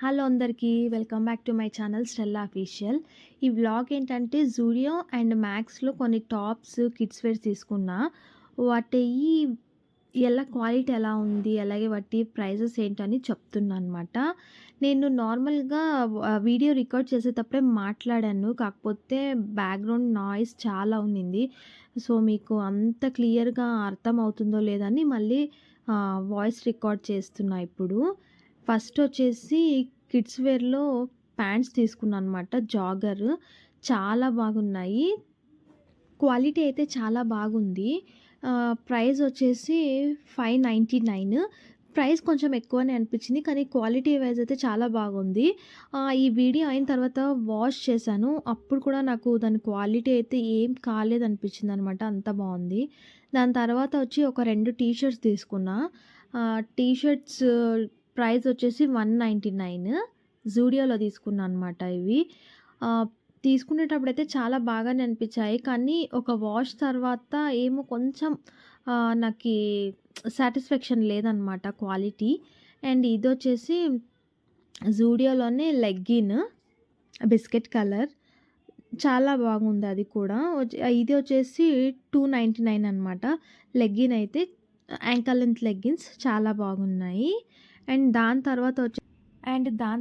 Hello అందరికీ. Welcome back to my channel Stella official. ఈ vlog ఏంటంటే జూడియో అండ్ మ్యాక్స్‌లో కొన్ని టాప్స్, కిడ్స్ వేర్స్ తీసుకున్నా. వాటియి క్వాలిటీ ఎలా ఉంది? అలాగే వాటి ప్రైజెస్ ఏంటని చెప్తున్నాననమాట. నేను నార్మల్‌గా వీడియో రికార్డ్ చేసేటప్పుడే మాట్లాడాను. కాకపోతే బ్యాక్‌గ్రౌండ్ నాయిస్ చాలా ఉన్నింది. సో, మీకు అంత క్లియర్‌గా అర్థమవుతుందో లేదని మళ్ళీ వాయిస్ రికార్డ్ చేస్తున్నా ఇప్పుడు. ఫస్ట్ వచ్చేసి కిడ్స్ వేర్‌లో ప్యాంట్స్ తీసుకున్నాననమాట. జాగర్ చాలా బాగున్నాయి. క్వాలిటీ అయితే చాలా బాగుంది. ప్రైస్ వచ్చేసి 599. ప్రైస్ కొంచెం ఎక్కువనే అనిపించింది. కానీ క్వాలిటీ వైస్ అయితే చాలా బాగుంది. ఈ వీడియో అయిన తర్వాత వాష్ చేశాను. అప్పుడు కూడా నాకు దాని క్వాలిటీ అయితే ఏం కాలేదనిపించిందనమాట. అంత బావుంది. దాని తర్వాత వచ్చి ఒక 2 టీ షర్ట్స్ తీసుకున్నా. టీ షర్ట్స్ ప్రైస్ వచ్చేసి 199. జూడియోలో తీసుకున్నా అనమాట ఇవి. తీసుకునేటప్పుడైతే చాలా బాగానే అనిపించాయి. కానీ ఒక వాష్ తర్వాత ఏమో కొంచెం నాకీ సాటిస్ఫాక్షన్ లేదనమాట క్వాలిటీ. అండ్ ఇదొచ్చేసి జూడియోలోనే లెగ్గిన్ బిస్కెట్ కలర్. చాలా బాగుంది అది కూడా. ఇది వచ్చేసి 299 అనమాట. లెగ్గిన్ అయితే యాంకల్ లెంత్ లెగ్గిన్స్ చాలా బాగున్నాయి. దాని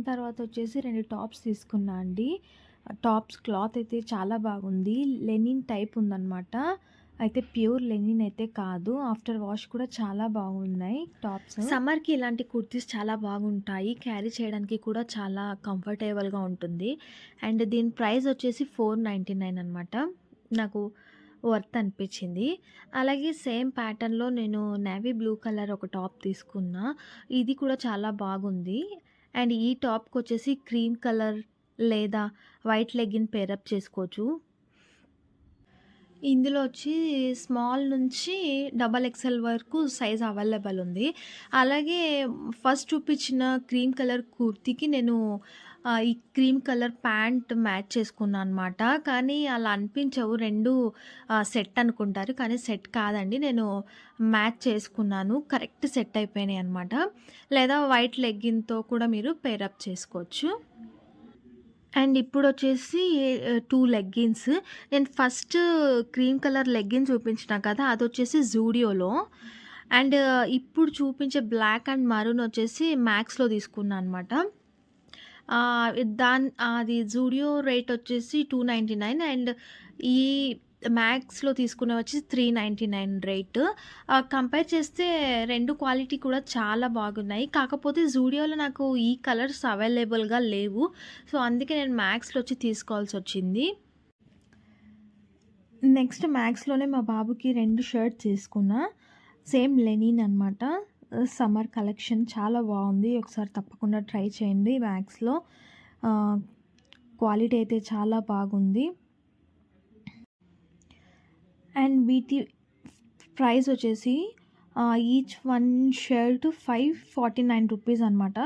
తర్వాత వచ్చేసి 2 టాప్స్ తీసుకున్నా అండి. టాప్స్ క్లాత్ అయితే చాలా బాగుంది. లెనిన్ టైప్ ఉందనమాట. అయితే ప్యూర్ లెనిన్ అయితే కాదు. ఆఫ్టర్ వాష్ కూడా చాలా బాగున్నాయి టాప్స్. సమ్మర్‌కి ఇలాంటి కుర్తీస్ చాలా బాగుంటాయి. క్యారీ చేయడానికి కూడా చాలా కంఫర్టబుల్‌గా ఉంటుంది. అండ్ దీని ప్రైస్ వచ్చేసి 499 అనమాట. నాకు వర్త్ అనిపించింది. అలాగే సేమ్ ప్యాటర్న్‌లో నేను నేవీ బ్లూ కలర్ ఒక టాప్ తీసుకున్నా. ఇది కూడా చాలా బాగుంది. అండ్ ఈ టాప్‌కొచ్చేసి క్రీమ్ కలర్ లేదా వైట్ లెగ్గిన్ పేరప్ చేసుకోవచ్చు. ఇందులో వచ్చి స్మాల్ నుంచి డబల్ ఎక్స్ఎల్ వరకు సైజ్ అవైలబుల్ ఉంది. అలాగే ఫస్ట్ చూపించిన క్రీమ్ కలర్ కుర్తీకి నేను ఈ క్రీమ్ కలర్ ప్యాంట్ మ్యాచ్ చేసుకున్నా అనమాట. కానీ అలా అనిపించవు. 2 సెట్ అనుకుంటారు. కానీ సెట్ కాదండి. నేను మ్యాచ్ చేసుకున్నాను. కరెక్ట్ సెట్ అయిపోయినాయి అనమాట. లేదా వైట్ లెగ్గిన్‌తో కూడా మీరు పేరప్ చేసుకోవచ్చు. అండ్ ఇప్పుడొచ్చేసి 2 లెగ్గిన్స్. నేను ఫస్ట్ క్రీమ్ కలర్ లెగ్గిన్ చూపించిన కదా! అదొచ్చేసి జూడియోలో. అండ్ ఇప్పుడు చూపించే బ్లాక్ అండ్ మరూన్ వచ్చేసి మ్యాక్స్‌లో తీసుకున్నా అనమాట. అది జూడియో రేట్ వచ్చేసి 299 అండ్ ఈ మ్యాక్స్‌లో తీసుకున్నవి వచ్చి 399 రేట్. కంపేర్ చేస్తే 2 క్వాలిటీ కూడా చాలా బాగున్నాయి. కాకపోతే జూడియోలో నాకు ఈ కలర్స్ అవైలబుల్‌గా లేవు. సో, అందుకే నేను మ్యాక్స్‌లో వచ్చి తీసుకోవాల్సొచ్చింది. నెక్స్ట్ మ్యాక్స్‌లోనే మా బాబుకి 2 షర్ట్స్ తీసుకున్నా. సేమ్ లెనిన్ అనమాట. సమ్మర్ కలెక్షన్ చాలా బాగుంది. ఒకసారి తప్పకుండా ట్రై చేయండి మ్యాక్స్‌లో. క్వాలిటీ అయితే చాలా బాగుంది. అండ్ వీటి ప్రైస్ వచ్చేసి ఈచ్ వన్ షర్ట్ 549 రూపీస్ అనమాట.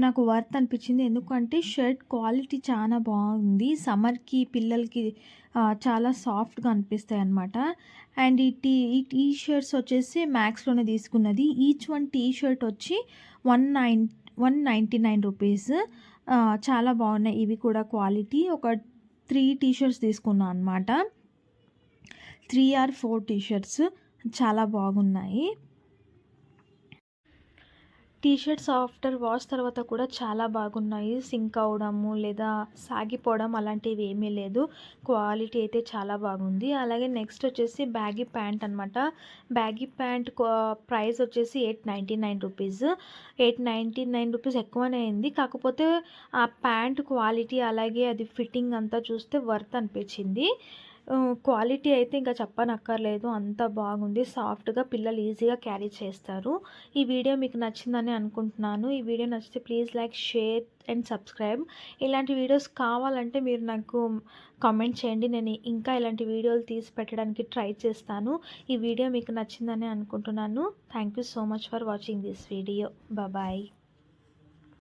నాకు వర్త్ అనిపించింది. ఎందుకంటే షర్ట్ క్వాలిటీ చాలా బాగుంది. సమ్మర్‌కి పిల్లలకి చాలా సాఫ్ట్‌గా అనిపిస్తాయి అనమాట. అండ్ ఈ టీ షర్ట్స్ వచ్చేసి మ్యాక్స్‌లోనే తీసుకున్నది. ఈచ్ వన్ టీ షర్ట్ వచ్చి 199 రూపీస్. చాలా బాగున్నాయి ఇవి కూడా క్వాలిటీ. ఒక 3 టీ షర్ట్స్ తీసుకున్నా అనమాట. 3 ఆర్ 4 టీ షర్ట్స్ చాలా బాగున్నాయి. టీ షర్ట్స్ ఆఫ్టర్ వాష్ తర్వాత కూడా చాలా బాగున్నాయి. సింక్ అవ్వడము లేదా సాగిపోవడం అలాంటివి ఏమీ లేదు. క్వాలిటీ అయితే చాలా బాగుంది. అలాగే నెక్స్ట్ వచ్చేసి బ్యాగీ ప్యాంట్ అనమాట. బ్యాగీ ప్యాంట్ ప్రైస్ వచ్చేసి 899 రూపీస్. 899 రూపీస్ ఎక్కువనే అయింది. కాకపోతే ఆ ప్యాంట్ క్వాలిటీ అలాగే అది ఫిట్టింగ్ అంతా చూస్తే వర్త్ అనిపించింది. క్వాలిటీ అయితే ఇంకా చెప్పనక్కర్లేదు. అంత బాగుంది. సాఫ్ట్‌గా పిల్లలు ఈజీగా క్యారీ చేస్తారు. ఈ వీడియో మీకు నచ్చిందని అనుకుంటున్నాను. ఈ వీడియో నచ్చితే please like, share and subscribe. ఇలాంటి వీడియోస్ కావాలంటే మీరు నాకు కామెంట్ చేయండి. నేను ఇంకా ఇలాంటి వీడియోలు తీసి పెట్టడానికి ట్రై చేస్తాను. ఈ వీడియో మీకు నచ్చిందని అనుకుంటున్నాను. Thank you so much for watching this video. Bye.